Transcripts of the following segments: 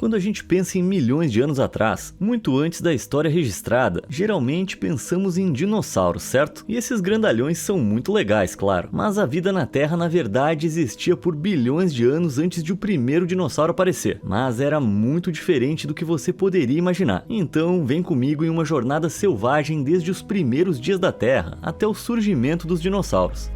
Quando a gente pensa em milhões de anos atrás, muito antes da história registrada, geralmente pensamos em dinossauros, certo? E esses grandalhões são muito legais, claro, mas a vida na Terra na verdade existia por bilhões de anos antes de o primeiro dinossauro aparecer, mas era muito diferente do que você poderia imaginar. Então vem comigo em uma jornada selvagem desde os primeiros dias da Terra até o surgimento dos dinossauros.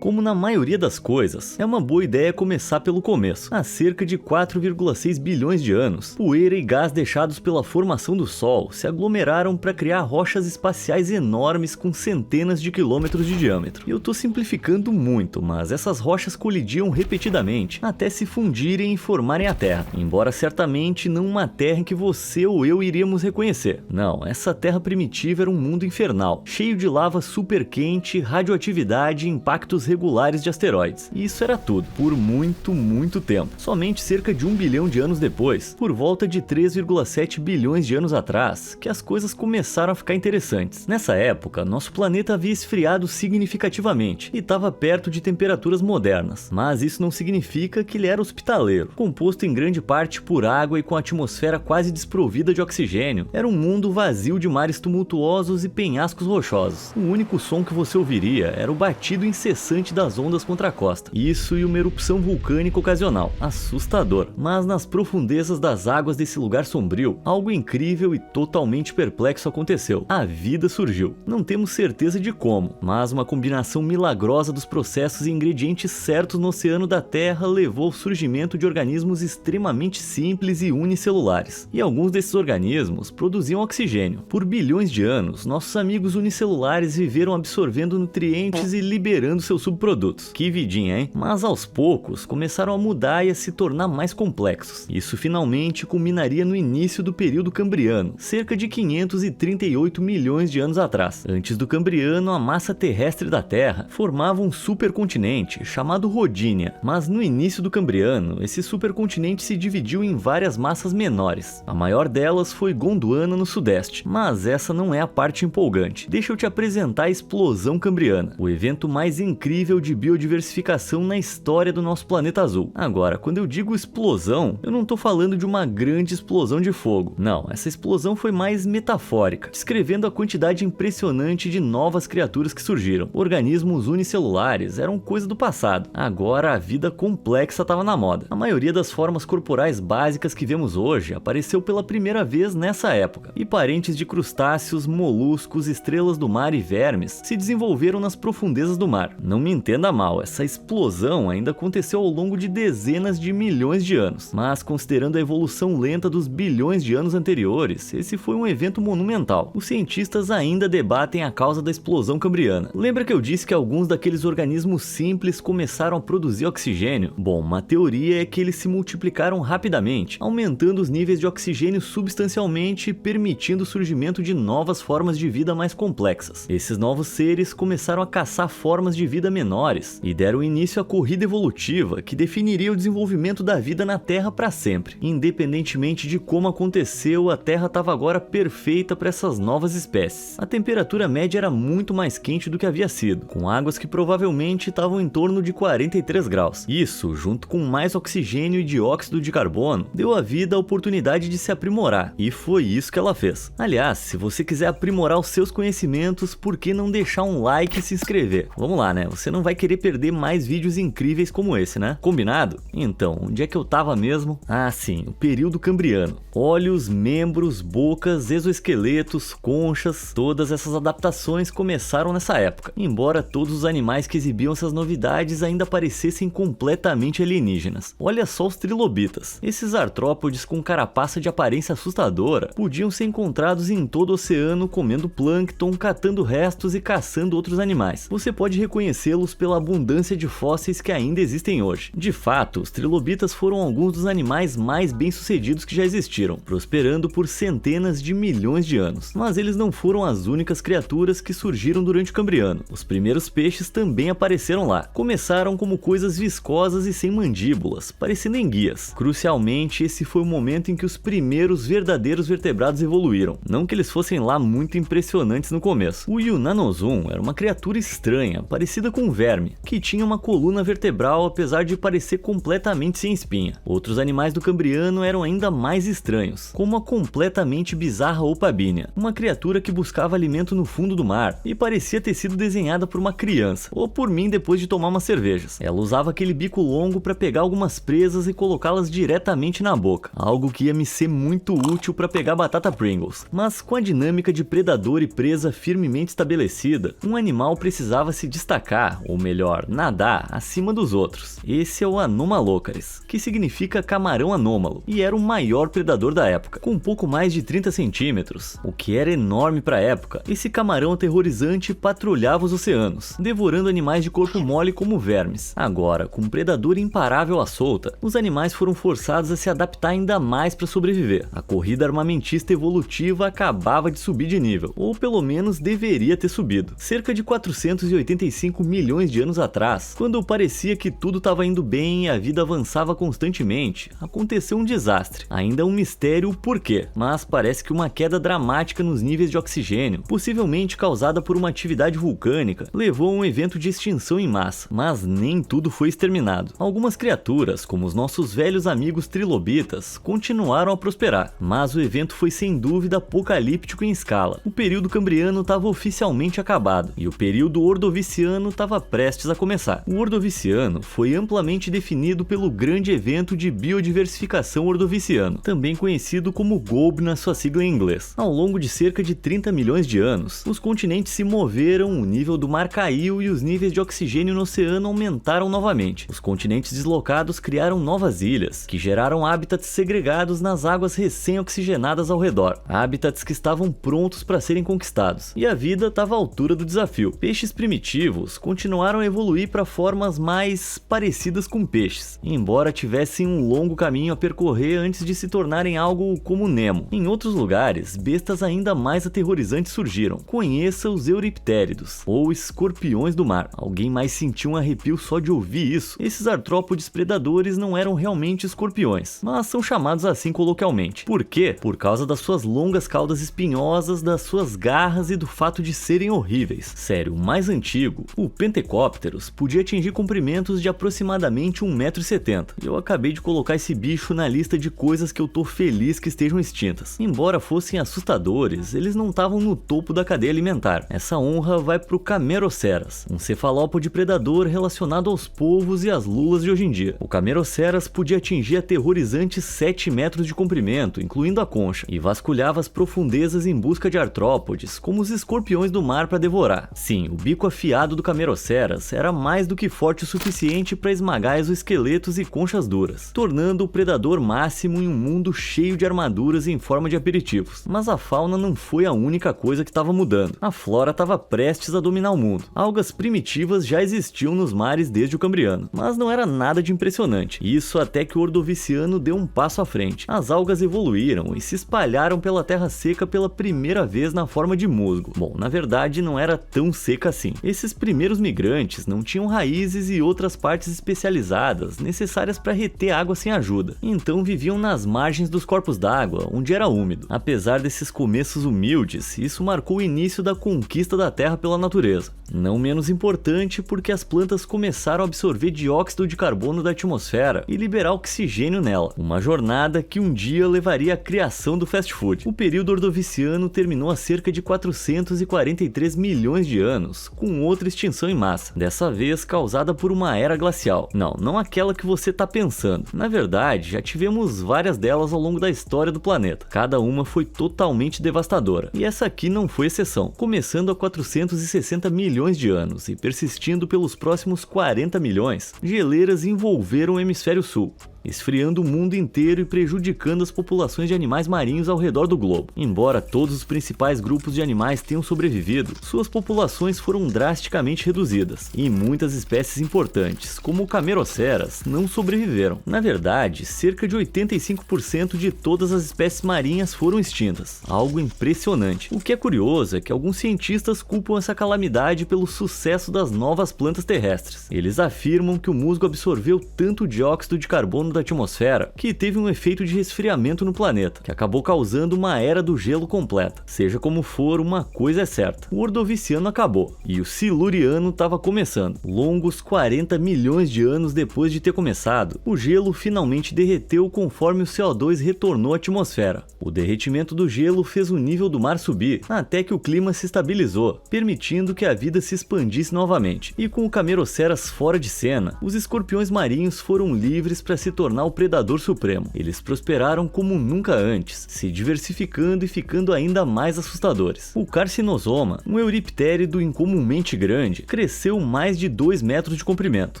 Como na maioria das coisas, é uma boa ideia começar pelo começo. Há cerca de 4,6 bilhões de anos, poeira e gás deixados pela formação do Sol se aglomeraram para criar rochas espaciais enormes com centenas de quilômetros de diâmetro. Eu tô simplificando muito, mas essas rochas colidiam repetidamente até se fundirem e formarem a Terra. Embora certamente não uma Terra que você ou eu iríamos reconhecer. Não, essa Terra primitiva era um mundo infernal, cheio de lava super quente, radioatividade e impactos regulares de asteroides. E isso era tudo, por muito tempo. Somente cerca de 1 bilhão de anos depois, por volta de 3,7 bilhões de anos atrás, que as coisas começaram a ficar interessantes. Nessa época, nosso planeta havia esfriado significativamente e estava perto de temperaturas modernas, mas isso não significa que ele era hospitaleiro. Composto em grande parte por água e com a atmosfera quase desprovida de oxigênio, era um mundo vazio de mares tumultuosos e penhascos rochosos. O único som que você ouviria era o batido incessante das ondas contra a costa. Isso e uma erupção vulcânica ocasional. Assustador. Mas nas profundezas das águas desse lugar sombrio, algo incrível e totalmente perplexo aconteceu. A vida surgiu. Não temos certeza de como, mas uma combinação milagrosa dos processos e ingredientes certos no oceano da Terra levou ao surgimento de organismos extremamente simples e unicelulares. E alguns desses organismos produziam oxigênio. Por bilhões de anos, nossos amigos unicelulares viveram absorvendo nutrientes e liberando seus subprodutos. Que vidinha, hein? Mas aos poucos começaram a mudar e a se tornar mais complexos. Isso finalmente culminaria no início do período Cambriano, cerca de 538 milhões de anos atrás. Antes do Cambriano, a massa terrestre da Terra formava um supercontinente chamado Rodínia, mas no início do Cambriano, esse supercontinente se dividiu em várias massas menores. A maior delas foi Gondwana no sudeste, mas essa não é a parte empolgante. Deixa eu te apresentar a explosão cambriana, o evento mais incrível de biodiversificação na história do nosso planeta azul. Agora, quando eu digo explosão, eu não tô falando de uma grande explosão de fogo. Não, essa explosão foi mais metafórica, descrevendo a quantidade impressionante de novas criaturas que surgiram. Organismos unicelulares eram coisa do passado. Agora a vida complexa estava na moda. A maioria das formas corporais básicas que vemos hoje apareceu pela primeira vez nessa época. E parentes de crustáceos, moluscos, estrelas do mar e vermes se desenvolveram nas profundezas do mar. Não me entenda mal, essa explosão ainda aconteceu ao longo de dezenas de milhões de anos, mas considerando a evolução lenta dos bilhões de anos anteriores, esse foi um evento monumental. Os cientistas ainda debatem a causa da explosão cambriana. Lembra que eu disse que alguns daqueles organismos simples começaram a produzir oxigênio? Bom, uma teoria é que eles se multiplicaram rapidamente, aumentando os níveis de oxigênio substancialmente, permitindo o surgimento de novas formas de vida mais complexas. Esses novos seres começaram a caçar formas de vida menores e deram início à corrida evolutiva que definiria o desenvolvimento da vida na Terra para sempre. Independentemente de como aconteceu, a Terra estava agora perfeita para essas novas espécies. A temperatura média era muito mais quente do que havia sido, com águas que provavelmente estavam em torno de 43 graus. Isso, junto com mais oxigênio e dióxido de carbono, deu à vida a oportunidade de se aprimorar, e foi isso que ela fez. Aliás, se você quiser aprimorar os seus conhecimentos, por que não deixar um like e se inscrever? Vamos lá, né? Você não vai querer perder mais vídeos incríveis como esse, né? Combinado? Então, onde é que eu tava mesmo? Ah, sim, o período cambriano. Olhos, membros, bocas, exoesqueletos, conchas, todas essas adaptações começaram nessa época, embora todos os animais que exibiam essas novidades ainda parecessem completamente alienígenas. Olha só os trilobitas. Esses artrópodes com carapaça de aparência assustadora podiam ser encontrados em todo o oceano comendo plâncton, catando restos e caçando outros animais. Você pode reconhecê-los conhecê-los pela abundância de fósseis que ainda existem hoje. De fato, os trilobitas foram alguns dos animais mais bem-sucedidos que já existiram, prosperando por centenas de milhões de anos. Mas eles não foram as únicas criaturas que surgiram durante o Cambriano. Os primeiros peixes também apareceram lá. Começaram como coisas viscosas e sem mandíbulas, parecendo enguias. Crucialmente, esse foi o momento em que os primeiros verdadeiros vertebrados evoluíram. Não que eles fossem lá muito impressionantes no começo. O Yunnanozoon era uma criatura estranha, parecida com um verme, que tinha uma coluna vertebral apesar de parecer completamente sem espinha. Outros animais do Cambriano eram ainda mais estranhos, como a completamente bizarra Opabínia, uma criatura que buscava alimento no fundo do mar e parecia ter sido desenhada por uma criança, ou por mim depois de tomar umas cervejas. Ela usava aquele bico longo para pegar algumas presas e colocá-las diretamente na boca, algo que ia me ser muito útil para pegar batata Pringles. Mas com a dinâmica de predador e presa firmemente estabelecida, um animal precisava se destacar, ou melhor, nadar acima dos outros. Esse é o Anomalocaris, que significa camarão anômalo, e era o maior predador da época, com um pouco mais de 30 centímetros, o que era enorme para a época. Esse camarão aterrorizante patrulhava os oceanos, devorando animais de corpo mole como vermes. Agora, com um predador imparável à solta, os animais foram forçados a se adaptar ainda mais para sobreviver. A corrida armamentista evolutiva acabava de subir de nível, ou pelo menos deveria ter subido. Cerca de 485 milhões de anos atrás, quando parecia que tudo estava indo bem e a vida avançava constantemente, aconteceu um desastre. Ainda é um mistério o porquê, mas parece que uma queda dramática nos níveis de oxigênio, possivelmente causada por uma atividade vulcânica, levou a um evento de extinção em massa. Mas nem tudo foi exterminado. Algumas criaturas, como os nossos velhos amigos trilobitas, continuaram a prosperar, mas o evento foi sem dúvida apocalíptico em escala. O período cambriano estava oficialmente acabado, e o período ordoviciano estava prestes a começar. O ordoviciano foi amplamente definido pelo Grande Evento de Biodiversificação Ordoviciano, também conhecido como GOB na sua sigla em inglês. Ao longo de cerca de 30 milhões de anos, os continentes se moveram, o nível do mar caiu e os níveis de oxigênio no oceano aumentaram novamente. Os continentes deslocados criaram novas ilhas, que geraram hábitats segregados nas águas recém-oxigenadas ao redor, hábitats que estavam prontos para serem conquistados, e a vida estava à altura do desafio. Peixes primitivos continuaram a evoluir para formas mais parecidas com peixes, embora tivessem um longo caminho a percorrer antes de se tornarem algo como Nemo. Em outros lugares, bestas ainda mais aterrorizantes surgiram. Conheça os euriptéridos, ou escorpiões do mar. Alguém mais sentiu um arrepio só de ouvir isso? Esses artrópodes predadores não eram realmente escorpiões, mas são chamados assim coloquialmente. Por quê? Por causa das suas longas caudas espinhosas, das suas garras e do fato de serem horríveis. Sério, o mais antigo, o Pentecópteros, podia atingir comprimentos de aproximadamente 1,70 m. Eu acabei de colocar esse bicho na lista de coisas que eu tô feliz que estejam extintas. Embora fossem assustadores, eles não estavam no topo da cadeia alimentar. Essa honra vai pro Cameroceras, um cefalópode predador relacionado aos polvos e às lulas de hoje em dia. O Cameroceras podia atingir aterrorizantes 7 metros de comprimento, incluindo a concha, e vasculhava as profundezas em busca de artrópodes, como os escorpiões do mar para devorar. Sim, o bico afiado do Cameroceras era mais do que forte o suficiente para esmagar exoesqueletos e conchas duras, tornando o predador máximo em um mundo cheio de armaduras em forma de aperitivos. Mas a fauna não foi a única coisa que estava mudando. A flora estava prestes a dominar o mundo. Algas primitivas já existiam nos mares desde o Cambriano, mas não era nada de impressionante. Isso até que o Ordoviciano deu um passo à frente. As algas evoluíram e se espalharam pela terra seca pela primeira vez na forma de musgo. Bom, na verdade não era tão seca assim. Esses primeiros migrantes não tinham raízes e outras partes especializadas necessárias para reter água sem ajuda, então viviam nas margens dos corpos d'água, onde era úmido. Apesar desses começos humildes, isso marcou o início da conquista da terra pela natureza. Não menos importante porque as plantas começaram a absorver dióxido de carbono da atmosfera e liberar oxigênio nela, uma jornada que um dia levaria à criação do fast food. O período ordoviciano terminou há cerca de 443 milhões de anos, com outra extinção em massa, dessa vez causada por uma era glacial. Não aquela que você tá pensando. Na verdade, já tivemos várias delas ao longo da história do planeta. Cada uma foi totalmente devastadora, e essa aqui não foi exceção. Começando há 460 milhões de anos e persistindo pelos próximos 40 milhões, geleiras envolveram o hemisfério sul. esfriando o mundo inteiro e prejudicando as populações de animais marinhos ao redor do globo. Embora todos os principais grupos de animais tenham sobrevivido, suas populações foram drasticamente reduzidas, e muitas espécies importantes, como o Cameroceras, não sobreviveram. Na verdade, cerca de 85% de todas as espécies marinhas foram extintas, algo impressionante. O que é curioso é que alguns cientistas culpam essa calamidade pelo sucesso das novas plantas terrestres. Eles afirmam que o musgo absorveu tanto dióxido de carbono da atmosfera que teve um efeito de resfriamento no planeta, que acabou causando uma era do gelo completa. Seja como for, uma coisa é certa: o Ordoviciano acabou e o Siluriano estava começando. Longos 40 milhões de anos depois de ter começado, o gelo finalmente derreteu conforme o CO2 retornou à atmosfera. O derretimento do gelo fez o nível do mar subir, até que o clima se estabilizou, permitindo que a vida se expandisse novamente. E com o Cameroceras fora de cena, os escorpiões marinhos foram livres para se tornar o predador supremo. Eles prosperaram como nunca antes, se diversificando e ficando ainda mais assustadores. O Carcinosoma, um euriptérido incomumente grande, cresceu mais de 2 metros de comprimento.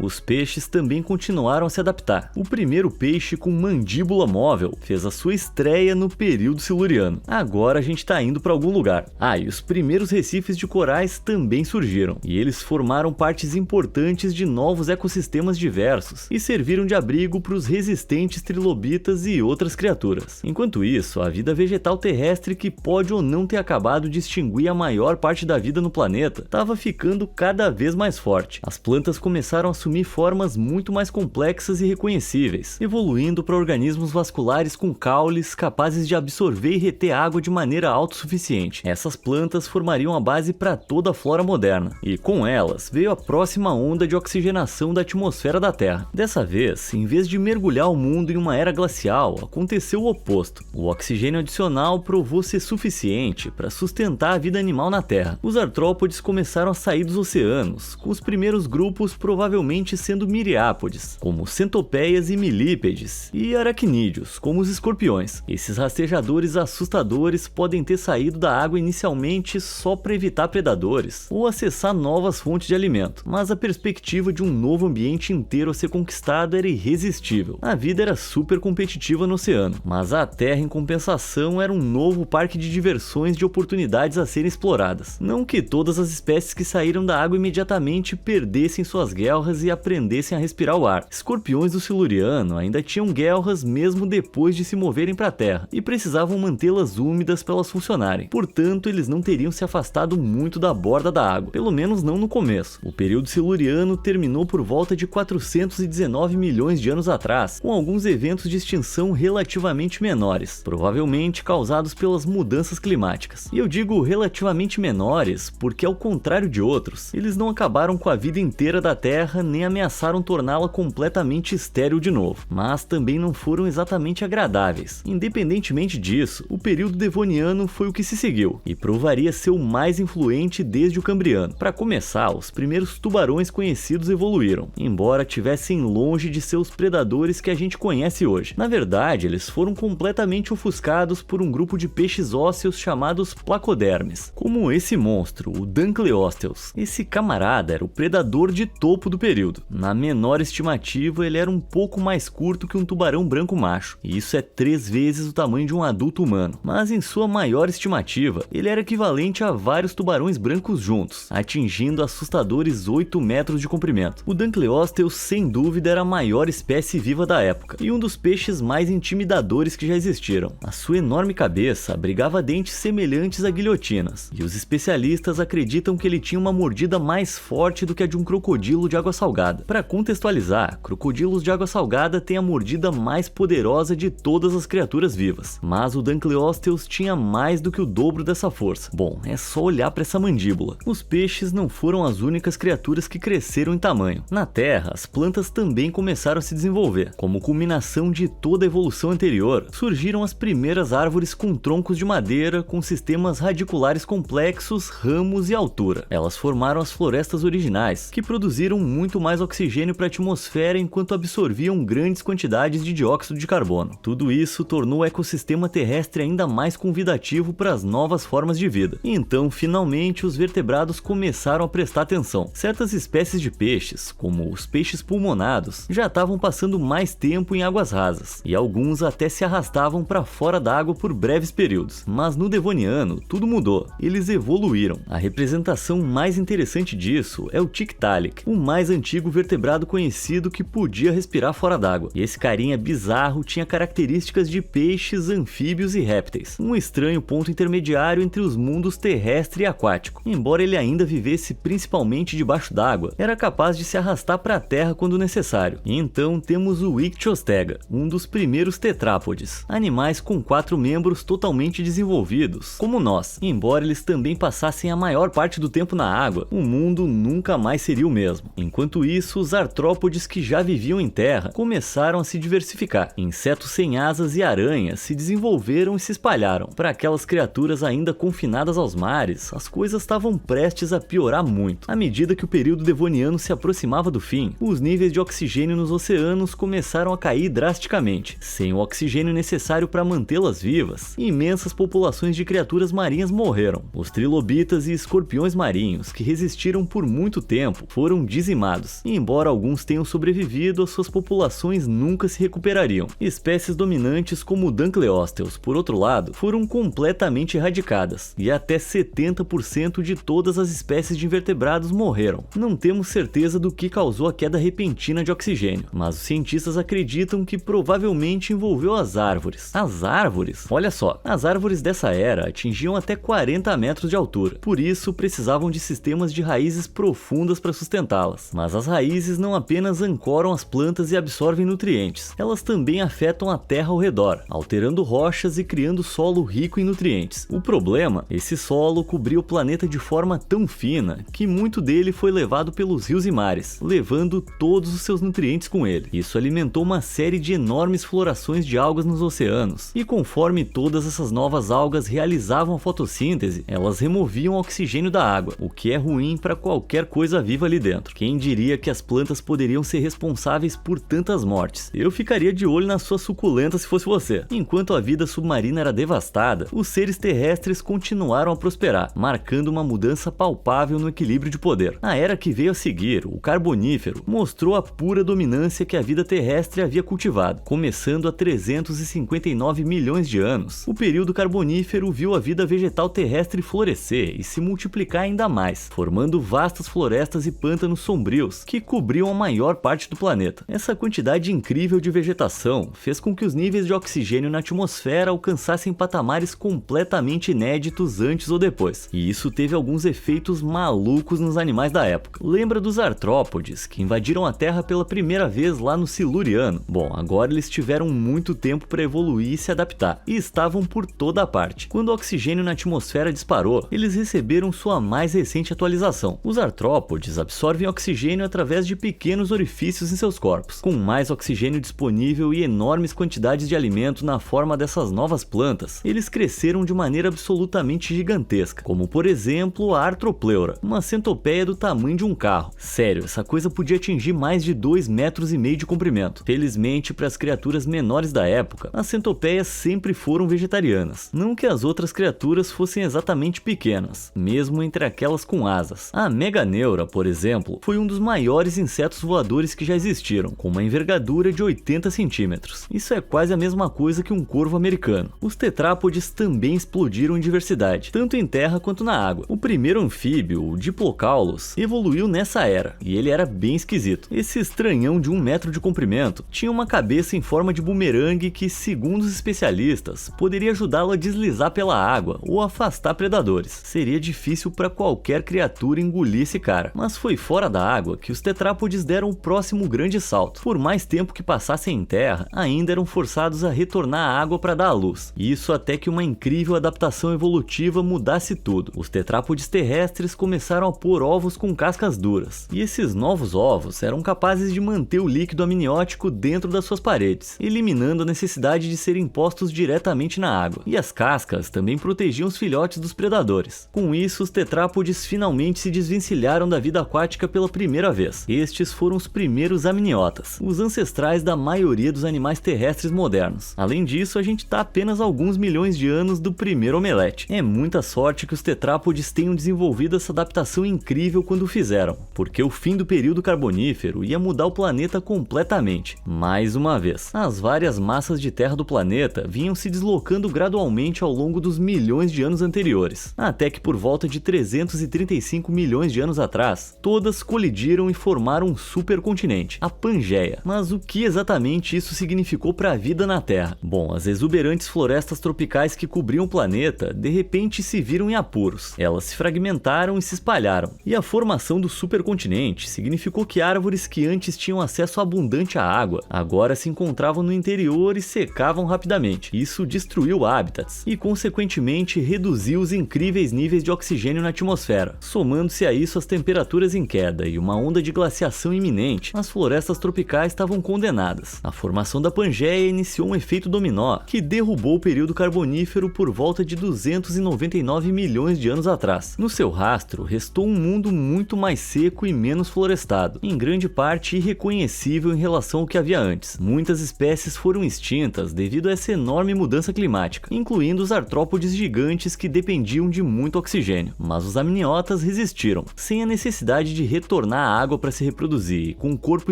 Os peixes também continuaram a se adaptar. O primeiro peixe com mandíbula móvel fez a sua estreia no período siluriano. Agora a gente tá indo para algum lugar. E os primeiros recifes de corais também surgiram, e eles formaram partes importantes de novos ecossistemas diversos e serviram de abrigo para os resistentes trilobitas e outras criaturas. Enquanto isso, a vida vegetal terrestre, que pode ou não ter acabado de extinguir a maior parte da vida no planeta, estava ficando cada vez mais forte. As plantas começaram a assumir formas muito mais complexas e reconhecíveis, evoluindo para organismos vasculares com caules capazes de absorver e reter água de maneira autossuficiente. Essas plantas formariam a base para toda a flora moderna, e com elas veio a próxima onda de oxigenação da atmosfera da Terra. Dessa vez, em vez de mergulhar o mundo em uma era glacial, aconteceu o oposto. O oxigênio adicional provou ser suficiente para sustentar a vida animal na Terra. Os artrópodes começaram a sair dos oceanos, com os primeiros grupos provavelmente sendo miriápodes, como centopeias e milípedes, e aracnídeos, como os escorpiões. Esses rastejadores assustadores podem ter saído da água inicialmente só para evitar predadores ou acessar novas fontes de alimento, mas a perspectiva de um novo ambiente inteiro a ser conquistado era irresistível. A vida era super competitiva no oceano, mas a Terra, em compensação, era um novo parque de diversões de oportunidades a serem exploradas. Não que todas as espécies que saíram da água imediatamente perdessem suas guelras e aprendessem a respirar o ar. Escorpiões do Siluriano ainda tinham guelras mesmo depois de se moverem para a Terra, e precisavam mantê-las úmidas para elas funcionarem. Portanto, eles não teriam se afastado muito da borda da água, pelo menos não no começo. O período siluriano terminou por volta de 419 milhões de anos atrás, com alguns eventos de extinção relativamente menores, provavelmente causados pelas mudanças climáticas. E eu digo relativamente menores porque, ao contrário de outros, eles não acabaram com a vida inteira da Terra nem ameaçaram torná-la completamente estéril de novo, mas também não foram exatamente agradáveis. Independentemente disso, o período devoniano foi o que se seguiu, e provaria ser o mais influente desde o Cambriano. Para começar, os primeiros tubarões conhecidos evoluíram, embora tivessem longe de ser os predadores que a gente conhece hoje. Na verdade, eles foram completamente ofuscados por um grupo de peixes ósseos chamados placodermes, como esse monstro, o Dunkleosteus. Esse camarada era o predador de topo do período. Na menor estimativa, ele era um pouco mais curto que um tubarão branco macho, e isso é 3 vezes o tamanho de um adulto humano, mas em sua maior estimativa, ele era equivalente a vários tubarões brancos juntos, atingindo assustadores 8 metros de comprimento. O Dunkleosteus, sem dúvida, era a maior espécie viva da época, e um dos peixes mais intimidadores que já existiram. A sua enorme cabeça abrigava dentes semelhantes a guilhotinas, e os especialistas acreditam que ele tinha uma mordida mais forte do que a de um crocodilo de água salgada. Para contextualizar, crocodilos de água salgada têm a mordida mais poderosa de todas as criaturas vivas, mas o Dunkleosteus tinha mais do que o dobro dessa força. Bom, é só olhar para essa mandíbula. Os peixes não foram as únicas criaturas que cresceram em tamanho. Na Terra, as plantas também começaram a se desenvolver. Como culminação de toda a evolução anterior, surgiram as primeiras árvores com troncos de madeira, com sistemas radiculares complexos, ramos e altura. Elas formaram as florestas originais, que produziram muito mais oxigênio para a atmosfera enquanto absorviam grandes quantidades de dióxido de carbono. Tudo isso tornou o ecossistema terrestre ainda mais convidativo para as novas formas de vida. E então, finalmente, os vertebrados começaram a prestar atenção. Certas espécies de peixes, como os peixes pulmonados, já estavam passando mais tempo em águas rasas, e alguns até se arrastavam para fora d'água por breves períodos. Mas no Devoniano, tudo mudou. Eles evoluíram. A representação mais interessante disso é o Tiktaalik, o mais antigo vertebrado conhecido que podia respirar fora d'água. E esse carinha bizarro tinha características de peixes, anfíbios e répteis, um estranho ponto intermediário entre os mundos terrestre e aquático. Embora ele ainda vivesse principalmente debaixo d'água, era capaz de se arrastar para a terra quando necessário. E então temos o Ichthyostega, um dos primeiros tetrápodes, animais com 4 membros totalmente desenvolvidos, como nós. Embora eles também passassem a maior parte do tempo na água, o mundo nunca mais seria o mesmo. Enquanto isso, os artrópodes que já viviam em terra começaram a se diversificar. Insetos sem asas e aranhas se desenvolveram e se espalharam. Para aquelas criaturas ainda confinadas aos mares, as coisas estavam prestes a piorar muito. À medida que o período devoniano se aproximava do fim, os níveis de oxigênio nos oceanos começaram a cair drasticamente. Sem o oxigênio necessário para mantê-las vivas, imensas populações de criaturas marinhas morreram. Os trilobitas e escorpiões marinhos, que resistiram por muito tempo, foram dizimados. E embora alguns tenham sobrevivido, as suas populações nunca se recuperariam. Espécies dominantes como o Dunkleosteus, por outro lado, foram completamente erradicadas, e até 70% de todas as espécies de invertebrados morreram. Não temos certeza do que causou a queda repentina de oxigênio, mas os cientistas acreditam que provavelmente envolveu as árvores. As árvores? Olha só, as árvores dessa era atingiam até 40 metros de altura, por isso precisavam de sistemas de raízes profundas para sustentá-las. Mas as raízes não apenas ancoram as plantas e absorvem nutrientes, elas também afetam a terra ao redor, alterando rochas e criando solo rico em nutrientes. O problema? Esse solo cobria o planeta de forma tão fina que muito dele foi levado pelos rios e mares, levando todos os seus nutrientes com ele. Isso alimentou uma série de enormes florações de algas nos oceanos, e conforme todas essas novas algas realizavam a fotossíntese, elas removiam o oxigênio da água, o que é ruim para qualquer coisa viva ali dentro. Quem diria que as plantas poderiam ser responsáveis por tantas mortes? Eu ficaria de olho nas suas suculentas se fosse você. Enquanto a vida submarina era devastada, os seres terrestres continuaram a prosperar, marcando uma mudança palpável no equilíbrio de poder. A era que veio a seguir, o Carbonífero, mostrou a pura dominância que a vida terrestre havia cultivado. Começando há 359 milhões de anos, o período Carbonífero viu a vida vegetal terrestre florescer e se multiplicar ainda mais, formando vastas florestas e pântanos sombrios que cobriam a maior parte do planeta. Essa quantidade incrível de vegetação fez com que os níveis de oxigênio na atmosfera alcançassem patamares completamente inéditos antes ou depois, e isso teve alguns efeitos malucos nos animais da época. Lembra dos artrópodes, que invadiram a Terra pela primeira vez lá no Siluriano? Bom, agora eles tiveram muito tempo para evoluir e se adaptar, e estavam por toda a parte. Quando o oxigênio na atmosfera disparou, eles receberam sua mais recente atualização. Os artrópodes absorvem oxigênio através de pequenos orifícios em seus corpos. Com mais oxigênio disponível e enormes quantidades de alimento na forma dessas novas plantas, eles cresceram de maneira absolutamente gigantesca, como por exemplo a Arthropleura, uma centopeia do tamanho de um carro. Sério, essa coisa podia atingir mais de 2,5 metros de comprimento. Felizmente, para as criaturas menores da época, as centopeias sempre foram vegetarianas. Não que as outras criaturas fossem exatamente pequenas, mesmo entre aquelas com asas. A Meganeura, por exemplo, foi um dos maiores insetos voadores que já existiram, com uma envergadura de 80 centímetros. Isso é quase a mesma coisa que um corvo americano. Os tetrápodes também explodiram em diversidade, tanto em terra quanto na água. O primeiro anfíbio, o Diplocaulus, evoluiu nessa era, e ele era bem esquisito. Esse estranhão de 1 metro de comprimento tinha uma cabeça em forma de bumerangue que, segundo os especialistas, poderia ajudá-lo a deslizar pela água ou afastar predadores. Seria difícil para qualquer criatura engolir esse cara, mas foi fora da água que os tetrápodes deram o próximo grande salto. Por mais tempo que passassem em terra, ainda eram forçados a retornar à água para dar à luz. Isso até que uma incrível adaptação evolutiva mudasse tudo. Os tetrápodes terrestres começaram a pôr ovos com cascas duras, e esses novos ovos eram capazes de manter o líquido amniótico dentro das suas paredes, eliminando a necessidade de serem postos diretamente na água. E as cascas também protegiam os filhotes dos predadores. Com isso, os tetrápodes finalmente se desvencilharam da vida aquática pela primeira vez. Estes foram os primeiros amniotas, os ancestrais da maioria dos animais terrestres modernos. Além disso, a gente está apenas a alguns milhões de anos do primeiro omelete. É muita sorte que os tetrápodes tenham desenvolvido essa adaptação incrível quando o fizeram, porque o fim do período carbonífero ia mudar o planeta completamente. lentamente. Mais uma vez, as várias massas de terra do planeta vinham se deslocando gradualmente ao longo dos milhões de anos anteriores, até que por volta de 335 milhões de anos atrás, todas colidiram e formaram um supercontinente, a Pangeia. Mas o que exatamente isso significou para a vida na Terra? Bom, as exuberantes florestas tropicais que cobriam o planeta, de repente se viram em apuros. Elas se fragmentaram e se espalharam. E a formação do supercontinente significou que árvores que antes tinham acesso abundante à água, agora se encontravam no interior e secavam rapidamente. Isso destruiu hábitats e, consequentemente, reduziu os incríveis níveis de oxigênio na atmosfera. Somando-se a isso as temperaturas em queda e uma onda de glaciação iminente, as florestas tropicais estavam condenadas. A formação da Pangeia iniciou um efeito dominó que derrubou o período carbonífero por volta de 299 milhões de anos atrás. No seu rastro, restou um mundo muito mais seco e menos florestado, em grande parte irreconhecível em relação ao que havia antes. Muitas espécies foram extintas devido a essa enorme mudança climática, incluindo os artrópodes gigantes que dependiam de muito oxigênio. Mas os amniotas resistiram, sem a necessidade de retornar à água para se reproduzir, e com um corpo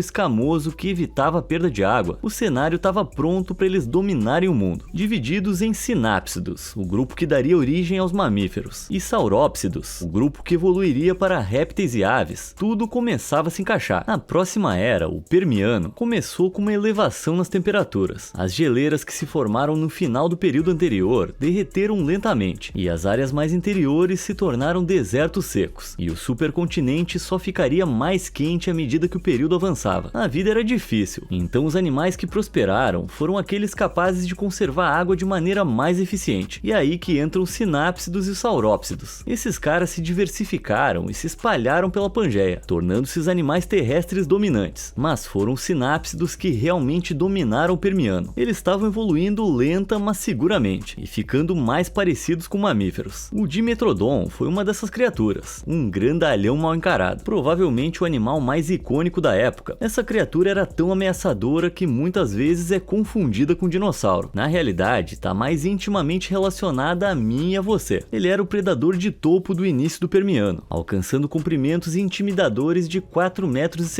escamoso que evitava a perda de água, o cenário estava pronto para eles dominarem o mundo. Divididos em sinápsidos, o grupo que daria origem aos mamíferos, e saurópsidos, o grupo que evoluiria para répteis e aves, tudo começava a se encaixar. A próxima era, o Permiano, começou com uma elevação nas temperaturas. As geleiras que se formaram no final do período anterior derreteram lentamente, e as áreas mais interiores se tornaram desertos secos, e o supercontinente só ficaria mais quente à medida que o período avançava. A vida era difícil, então os animais que prosperaram foram aqueles capazes de conservar água de maneira mais eficiente. E aí que entram os sinápsidos e os saurópsidos. Esses caras se diversificaram e se espalharam pela Pangeia, tornando-se os animais terrestres dominantes. Mas foram os sinápsidos que realmente dominaram o Permiano. Eles estavam evoluindo lenta, mas seguramente, e ficando mais parecidos com mamíferos. O Dimetrodon foi uma dessas criaturas, um grandalhão mal encarado, provavelmente o animal mais icônico da época. Essa criatura era tão ameaçadora que muitas vezes é confundida com um dinossauro. Na realidade, está mais intimamente relacionada a mim e a você. Ele era o predador de topo do início do Permiano, alcançando comprimentos intimidadores de 4,60 metros.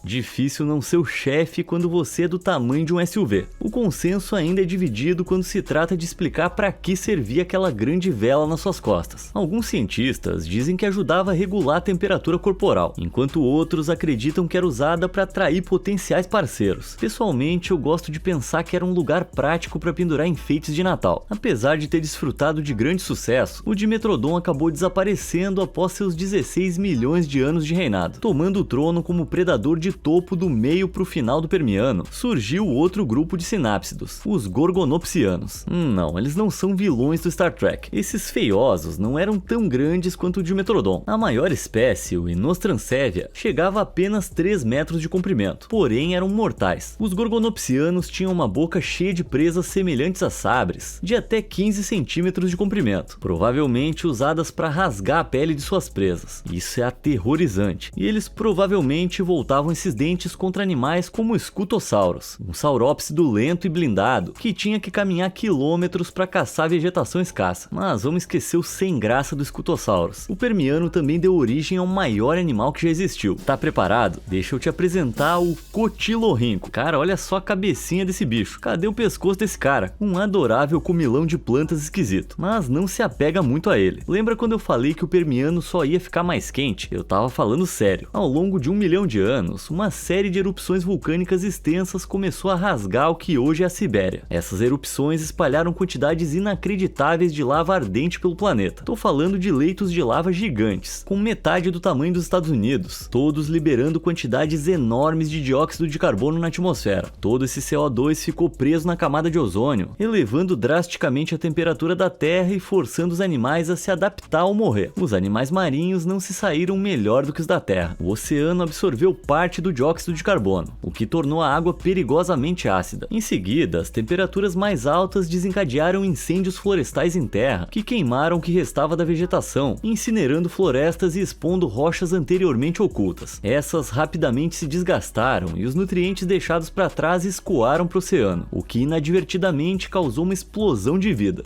Difícil não ser o chefe quando você é do tamanho de um SUV. O consenso ainda é dividido quando se trata de explicar para que servia aquela grande vela nas suas costas. Alguns cientistas dizem que ajudava a regular a temperatura corporal, enquanto outros acreditam que era usada para atrair potenciais parceiros. Pessoalmente, eu gosto de pensar que era um lugar prático para pendurar enfeites de Natal. Apesar de ter desfrutado de grande sucesso, o Dimetrodon acabou desaparecendo após seus 16 milhões de anos de reinado. Tomando o trono como predador de topo do meio para o final do Permiano, surgiu outro grupo de sinápsidos, os Gorgonopsianos. Não, eles não são vilões do Star Trek. Esses feiosos não eram tão grandes quanto o Dimetrodon. A maior espécie, o Inostrancevia, chegava a apenas 3 metros de comprimento, porém eram mortais. Os Gorgonopsianos tinham uma boca cheia de presas semelhantes a sabres, de até 15 centímetros de comprimento, provavelmente usadas para rasgar a pele de suas presas. Isso é aterrorizante, e eles provavelmente voltavam esses dentes contra animais como o Scutosaurus, um saurópsido lento e blindado, que tinha que caminhar quilômetros para caçar vegetação escassa. Mas vamos esquecer o sem graça do Scutosaurus. O Permiano também deu origem ao maior animal que já existiu. Tá preparado? Deixa eu te apresentar o Cotilorrinco. Cara, olha só a cabecinha desse bicho. Cadê o pescoço desse cara? Um adorável comilão de plantas esquisito. Mas não se apega muito a ele. Lembra quando eu falei que o Permiano só ia ficar mais quente? Eu tava falando sério. Ao longo de 1 milhão de anos, uma série de erupções vulcânicas extensas começou a rasgar o que hoje é a Sibéria. Essas erupções espalharam quantidades inacreditáveis de lava ardente pelo planeta. Tô falando de leitos de lava gigantes, com metade do tamanho dos Estados Unidos, todos liberando quantidades enormes de dióxido de carbono na atmosfera. Todo esse CO2 ficou preso na camada de ozônio, elevando drasticamente a temperatura da Terra e forçando os animais a se adaptar ou morrer. Os animais marinhos não se saíram melhor do que os da Terra. O oceano absorveu parte do dióxido de carbono, o que tornou a água perigosamente ácida. Em seguida, as temperaturas mais altas desencadearam incêndios florestais em terra, que queimaram o que restava da vegetação, incinerando florestas e expondo rochas anteriormente ocultas. Essas rapidamente se desgastaram e os nutrientes deixados para trás escoaram para o oceano, o que inadvertidamente causou uma explosão de vida.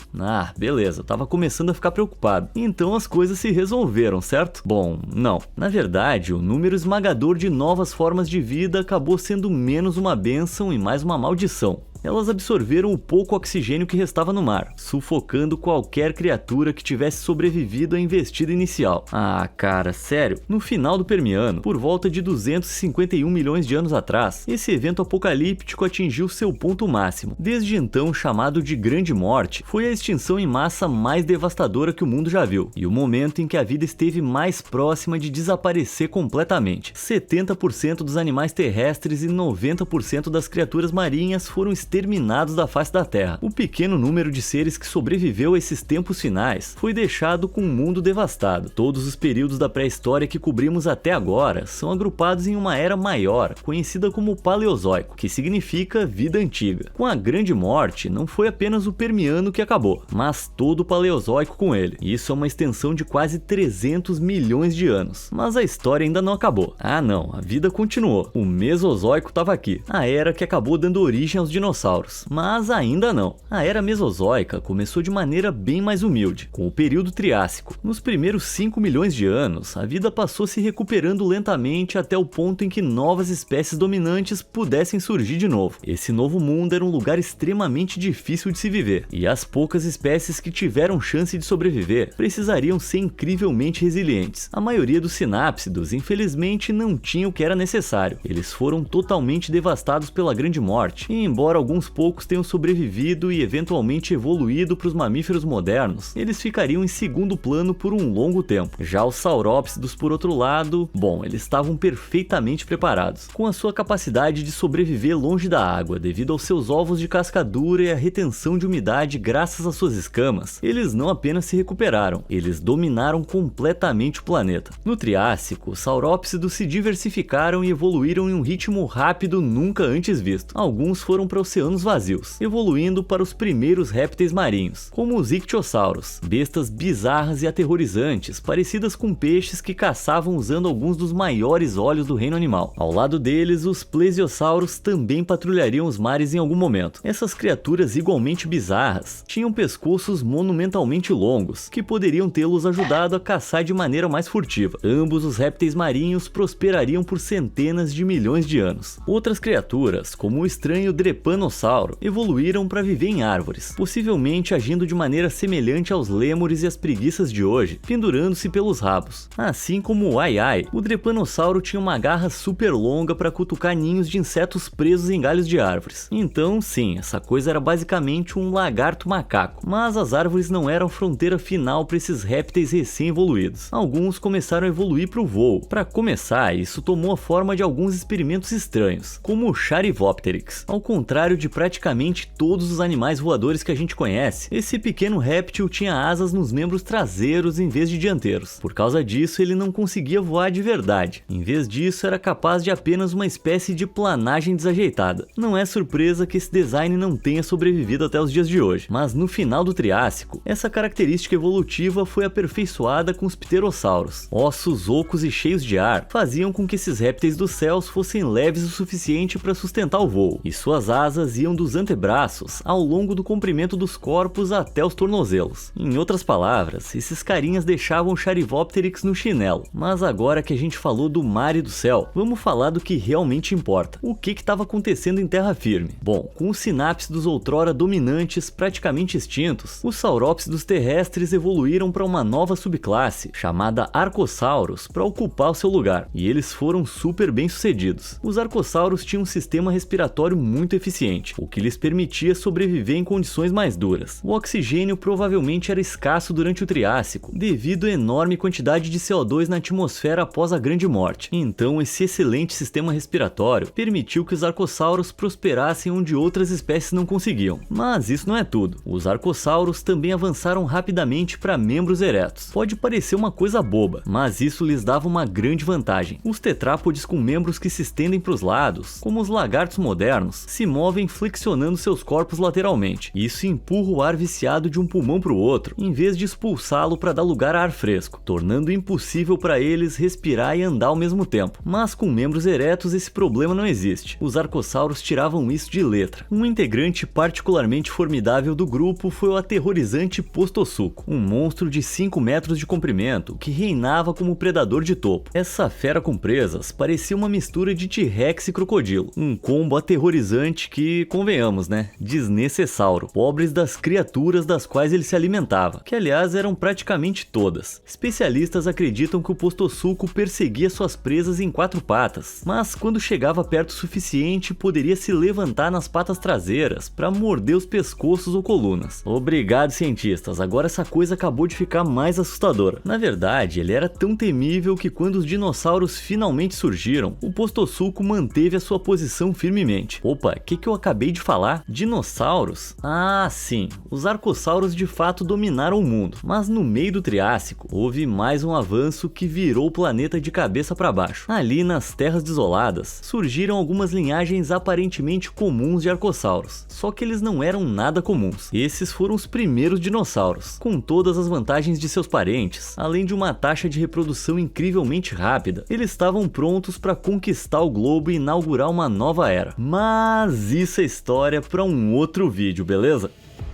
Beleza, tava começando a ficar preocupado. Então as coisas se resolveram, certo? Bom, não. Na verdade, o número esmagador de novas formas de vida acabou sendo menos uma bênção e mais uma maldição. Elas absorveram o pouco oxigênio que restava no mar, sufocando qualquer criatura que tivesse sobrevivido à investida inicial. Ah, cara, sério? No final do Permiano, por volta de 251 milhões de anos atrás, esse evento apocalíptico atingiu seu ponto máximo. Desde então, chamado de Grande Morte, foi a extinção em massa mais devastadora que o mundo já viu, e o momento em que a vida esteve mais próxima de desaparecer completamente. 70% dos animais terrestres e 90% das criaturas marinhas foram exterminados da face da Terra. O pequeno número de seres que sobreviveu a esses tempos finais foi deixado com o mundo devastado. Todos os períodos da pré-história que cobrimos até agora são agrupados em uma era maior, conhecida como Paleozoico, que significa vida antiga. Com a Grande Morte, não foi apenas o Permiano que acabou, mas todo o Paleozoico com ele. Isso é uma extensão de quase 300 milhões de anos. Mas a história ainda não acabou. Ah não, a vida continuou. O Mesozoico estava aqui, a era que acabou dando origem aos dinossauros. Mas ainda não. A era Mesozoica começou de maneira bem mais humilde, com o período Triássico. Nos primeiros 5 milhões de anos, a vida passou se recuperando lentamente até o ponto em que novas espécies dominantes pudessem surgir de novo. Esse novo mundo era um lugar extremamente difícil de se viver, e as poucas espécies que tiveram chance de sobreviver precisariam ser incrivelmente resilientes. A maioria dos sinápsidos, infelizmente, não tinha o que era necessário. Eles foram totalmente devastados pela Grande Morte, e embora alguns poucos tenham sobrevivido e eventualmente evoluído para os mamíferos modernos, eles ficariam em segundo plano por um longo tempo. Já os saurópsidos, por outro lado, bom, eles estavam perfeitamente preparados. Com a sua capacidade de sobreviver longe da água devido aos seus ovos de casca dura e a retenção de umidade graças às suas escamas, eles não apenas se recuperaram, eles dominaram completamente o planeta. No Triássico, os saurópsidos se diversificaram e evoluíram em um ritmo rápido nunca antes visto. Alguns foram para oceanos vazios, evoluindo para os primeiros répteis marinhos, como os ictiossauros, bestas bizarras e aterrorizantes, parecidas com peixes que caçavam usando alguns dos maiores olhos do reino animal. Ao lado deles, os plesiosauros também patrulhariam os mares em algum momento. Essas criaturas igualmente bizarras tinham pescoços monumentalmente longos, que poderiam tê-los ajudado a caçar de maneira mais furtiva. Ambos os répteis marinhos prosperariam por centenas de milhões de anos. Outras criaturas, como o estranho Drepanossauro, evoluíram para viver em árvores, possivelmente agindo de maneira semelhante aos lêmures e as preguiças de hoje, pendurando-se pelos rabos. Assim como o Ai-Ai, o Drepanossauro tinha uma garra super longa para cutucar ninhos de insetos presos em galhos de árvores. Então, sim, essa coisa era basicamente um lagarto macaco. Mas as árvores não eram fronteira final para esses répteis recém-evoluídos. Alguns começaram a evoluir para o voo. Para começar, isso tomou a forma de alguns experimentos estranhos, como o Charivopteryx. Ao contrário de praticamente todos os animais voadores que a gente conhece, esse pequeno réptil tinha asas nos membros traseiros em vez de dianteiros. Por causa disso, ele não conseguia voar de verdade. Em vez disso, era capaz de apenas uma espécie de planagem desajeitada. Não é surpresa que esse design não tenha sobrevivido até os dias de hoje, mas no final do Triássico, essa característica evolutiva foi aperfeiçoada com os pterossauros. Ossos ocos e cheios de ar faziam com que esses répteis dos céus fossem leves o suficiente para sustentar o voo, e suas asas iam dos antebraços ao longo do comprimento dos corpos até os tornozelos. Em outras palavras, esses carinhas deixavam o Charivopteryx no chinelo. Mas agora que a gente falou do mar e do céu, vamos falar do que realmente importa. O que estava acontecendo em terra firme? Bom, com os sinápsidos outrora dominantes praticamente extintos, os saurópsidos terrestres evoluíram para uma nova subclasse, chamada Arcossauros, para ocupar o seu lugar, e eles foram super bem sucedidos. Os arcossauros tinham um sistema respiratório muito eficiente, o que lhes permitia sobreviver em condições mais duras. O oxigênio provavelmente era escasso durante o Triássico, devido à enorme quantidade de CO2 na atmosfera após a Grande Morte. Então, esse excelente sistema respiratório permitiu que os arcossauros prosperassem onde outras espécies não conseguiam. Mas isso não é tudo. Os arcossauros também avançaram rapidamente para membros eretos. Pode parecer uma coisa boba, mas isso lhes dava uma grande vantagem. Os tetrápodes com membros que se estendem para os lados, como os lagartos modernos, se movem movem flexionando seus corpos lateralmente. Isso empurra o ar viciado de um pulmão para o outro, em vez de expulsá-lo para dar lugar a ar fresco, tornando impossível para eles respirar e andar ao mesmo tempo. Mas com membros eretos esse problema não existe. Os arcossauros tiravam isso de letra. Um integrante particularmente formidável do grupo foi o aterrorizante Postossuco, um monstro de 5 metros de comprimento que reinava como predador de topo. Essa fera com presas parecia uma mistura de T-Rex e crocodilo, um combo aterrorizante que, convenhamos, né, desnecessário, pobres das criaturas das quais ele se alimentava, que aliás eram praticamente todas. Especialistas acreditam que o Postossuco perseguia suas presas em 4 patas, mas quando chegava perto o suficiente poderia se levantar nas patas traseiras para morder os pescoços ou colunas. Obrigado, cientistas, agora essa coisa acabou de ficar mais assustadora. Na verdade, ele era tão temível que quando os dinossauros finalmente surgiram, o Postossuco manteve a sua posição firmemente. Opa, que eu acabei de falar? Dinossauros? Ah, sim, os arcossauros de fato dominaram o mundo, mas no meio do Triássico houve mais um avanço que virou o planeta de cabeça para baixo. Ali nas terras desoladas surgiram algumas linhagens aparentemente comuns de arcossauros, só que eles não eram nada comuns. Esses foram os primeiros dinossauros, com todas as vantagens de seus parentes, além de uma taxa de reprodução incrivelmente rápida. Eles estavam prontos para conquistar o globo e inaugurar uma nova era. Mas isso é história para um outro vídeo, beleza?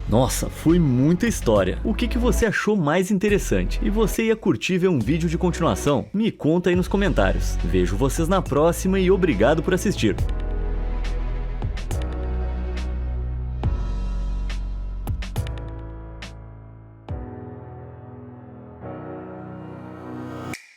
Nossa, foi muita história. O que você achou mais interessante? E você ia curtir ver um vídeo de continuação? Me conta aí nos comentários. Vejo vocês na próxima e obrigado por assistir.